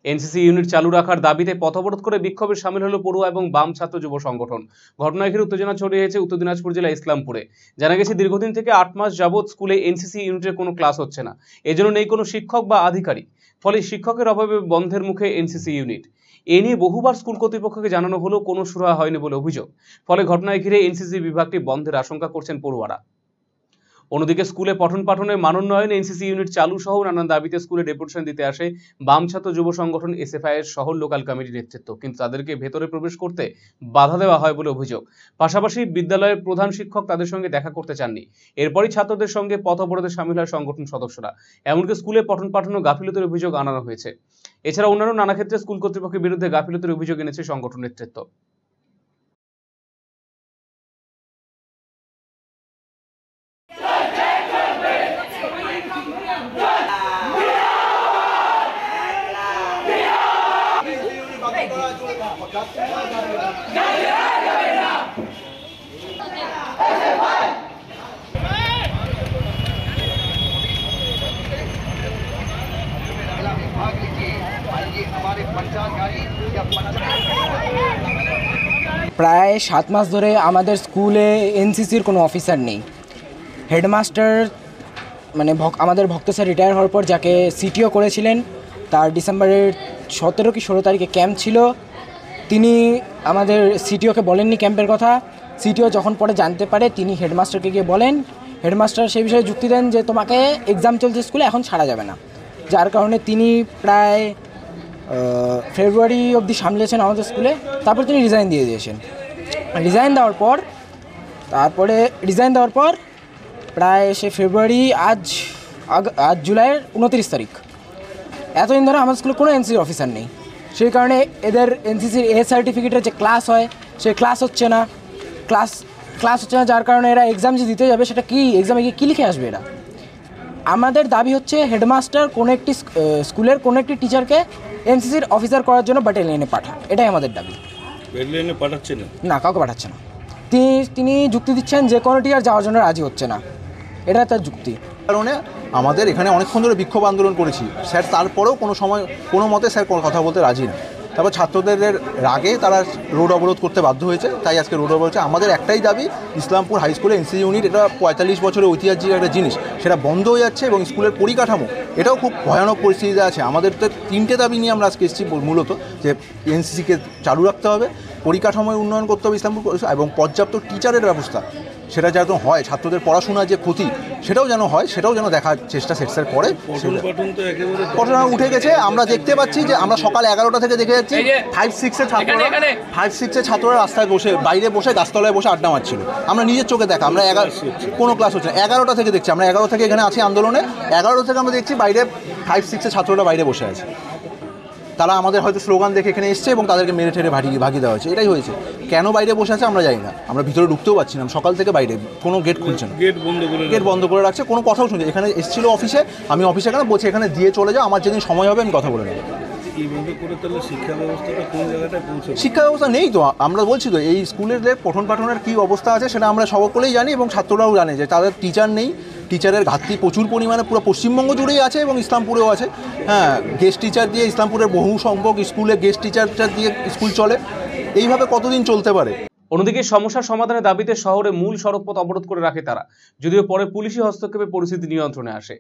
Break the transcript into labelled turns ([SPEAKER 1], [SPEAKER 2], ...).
[SPEAKER 1] NCC unit চালু রাখার দাবিতে পথ অবরোধ করে বিক্ষোভে শামিল হলো পড়ুয়া এবং বাম ছাত্র যুব সংগঠন। ঘটনায় ঘিরে উত্তেজনা ছড়িয়েছে উত্তর দিনাজপুর জেলা ইসলামপুরে। জানা গেছে, দীর্ঘদিন থেকে 8 মাস যাবৎ স্কুলে এনসিসি ইউনিটের কোনো ক্লাস হচ্ছে না। এজন্য নেই কোনো শিক্ষক বা আধিকারিক। ফলে শিক্ষকের অভাবে বন্ধের মুখে এনসিসি ইউনিট। এ নিয়ে বহুবার স্কুল কর্তৃপক্ষকে জানানো হলেও কোনো সুরাহা হয়নি বলে অভিযোগ। ফলে ঘটনায় ঘিরে এনসিসি বিভাগটি বন্ধের আশঙ্কা করছেন পড়ুয়ারা। অন্যদিকে স্কুলে পঠন পাঠনের মানোন্নয়ন, এনসিসি ইউনিট চালু সহ নানান দাবিতে স্কুলে ডেপুটেশন দিতে আসে বাম ছাত্র যুব সংগঠন এসএফআই এর শহর লোকাল কমিটির নেতৃত্ব, কিন্তু তাদেরকে ভেতরে প্রবেশ করতে বাধা দেওয়া হয় বলে অভিযোগ। পাশাপাশি বিদ্যালয়ের প্রধান শিক্ষক তাদের সঙ্গে দেখা করতে চাননি। এরপরই ছাত্রদের সঙ্গে পথ অবরোধে শামিল হয় সংগঠন সদস্যরা। এমনকি স্কুলে পঠন পাঠন ও গাফিলতির অভিযোগ আনানো হয়েছে। এছাড়া অন্যান্য নানা ক্ষেত্রে স্কুল কর্তৃপক্ষের বিরুদ্ধে গাফিলতির অভিযোগ এনেছে সংগঠন নেতৃত্ব।
[SPEAKER 2] প্রায় 7 মাস ধরে আমাদের স্কুলে এনসিসির কোনো অফিসার নেই। হেডমাস্টার আমাদের ভক্ত স্যার রিটায়ার হওয়ার পর যাকে সিটিও করেছিলেন, তার ডিসেম্বরের 17 কি 16 তারিখে ক্যাম্প ছিল। তিনি আমাদের সিটিওকে বলেননি ক্যাম্পের কথা। সিটিও যখন পরে জানতে পারে, তিনি হেডমাস্টারকে গিয়ে বলেন। হেডমাস্টার সেই বিষয়ে যুক্তি দেন যে তোমাকে এক্সাম চলছে স্কুলে, এখন ছাড়া যাবে না। যার কারণে তিনি প্রায় ফেব্রুয়ারি অবধি সামলেছেন আমাদের স্কুলে। তারপর তিনি রিজাইন দিয়ে দিয়েছেন। রিজাইন দেওয়ার পর প্রায় সে ফেব্রুয়ারি, আজ জুলাইয়ের 29 তারিখ। এতদিন ধরে আমাদের স্কুলে কোনো এনসিসি অফিসার নেই। সেই কারণে এদের এনসিসির এ সার্টিফিকেটের যে ক্লাস হয়, সে ক্লাস হচ্ছে না। যার কারণে এরা এক্সাম যে দিতে যাবে, সেটা কি এক্সামে গিয়ে কী লিখে আসবে এরা। আমাদের দাবি হচ্ছে হেডমাস্টার কোনো একটি স্কুলের কোনো একটি টিচারকে এনসিসির অফিসার করার জন্য ব্যাটালিয়নে পাঠান। এটাই আমাদের দাবি।
[SPEAKER 3] ব্যাটালিয়নে পাঠাচ্ছে
[SPEAKER 2] না, কাউকে পাঠাচ্ছে না। তিনি যুক্তি দিচ্ছেন যে কোনো টিচার যাওয়ার জন্য রাজি হচ্ছে না, এটা তার যুক্তি।
[SPEAKER 4] কারণে আমাদের এখানে অনেকক্ষণ ধরে বিক্ষোভ আন্দোলন করেছি স্যার, তারপরেও কোনো মতে স্যার কথা বলতে রাজি না। তারপর ছাত্রদের রাগে তারা রোড অবরোধ করতে বাধ্য হয়েছে, তাই আজকে রোড অবরোধ হচ্ছে। আমাদের একটাই দাবি, ইসলামপুর হাই স্কুলে এনসিসি ইউনিট, এটা 45 বছরের ঐতিহাসিক একটা জিনিস, সেটা বন্ধ হয়ে যাচ্ছে এবং স্কুলের পরিকাঠামো এটাও খুব ভয়ানক পরিস্থিতিতে আছে। আমাদের তো 3টে দাবি নিয়ে আমরা আজকে এসেছি মূলত, যে এনসিসিকে চালু রাখতে হবে, পরিকাঠামোর উন্নয়ন করতে হবে ইসলামপুর, এবং পর্যাপ্ত টিচারের ব্যবস্থা সেটা যেন হয়। ছাত্রদের পড়াশোনার যে ক্ষতি সেটাও যেন হয়, সেটাও যেন দেখার চেষ্টা সেট করে। পঠন উঠে গেছে, আমরা দেখতে পাচ্ছি যে আমরা সকাল 11টা থেকে দেখে যাচ্ছি 5-6 ছাত্ররা রাস্তায় বাইরে বসে গাছতলায় বসে আড্ডা মারছিল। আমরা নিজের চোখে দেখা, আমরা কোনো ক্লাস হচ্ছে না। 11টা থেকে দেখছি, আমরা 11 থেকে এখানে আছি আন্দোলনে। 11টা থেকে আমরা দেখছি বাইরে 5-6 ছাত্ররা বাইরে বসে আছে। তারা আমাদের হয়তো স্লোগান দেখে এখানে এসছে এবং তাদেরকে মেরে ঠেরে ভাগিয়ে দেওয়া হয়েছে। এটাই হয়েছে। কেন বাইরে বসে আছে আমরা জানি না, আমরা ভিতরে ঢুকতেও পারছি না। সকাল থেকে বাইরে কোনো গেট খুলছে না, গেট বন্ধ করে রাখছে, কোনো কথাও শুনছে। এখানে এসেছিল অফিসে, আমি অফিসে কেন বলছি এখানে দিয়ে চলে যাও, আমার যেদিন সময় হবে আমি কথা বলে নেব। শিক্ষা ব্যবস্থা নেই তো, আমরা বলছি তো এই স্কুলের পঠন পাঠনের কী অবস্থা আছে সেটা আমরা সকলেই জানি, এবং ছাত্ররাও জানে যে তাদের টিচার নেই। টিচারের ঘাটতি প্রচুর পরিমাণে পুরো পশ্চিমবঙ্গ জুড়েই আছে এবং ইসলামপুরেও আছে। হ্যাঁ, গেস্ট টিচার দিয়ে ইসলামপুরের বহু সংখ্যক স্কুলে গেস্ট টিচার দিয়ে স্কুল চলে। এইভাবে কতদিন চলতে পারে?
[SPEAKER 1] অন্যদিকে সমস্যার সমাধানের দাবিতে শহরে মূল সড়ক পথ অবরোধ করে রাখে তারা, যদিও পরে পুলিশি হস্তক্ষেপে পরিস্থিতি নিয়ন্ত্রণে আসে।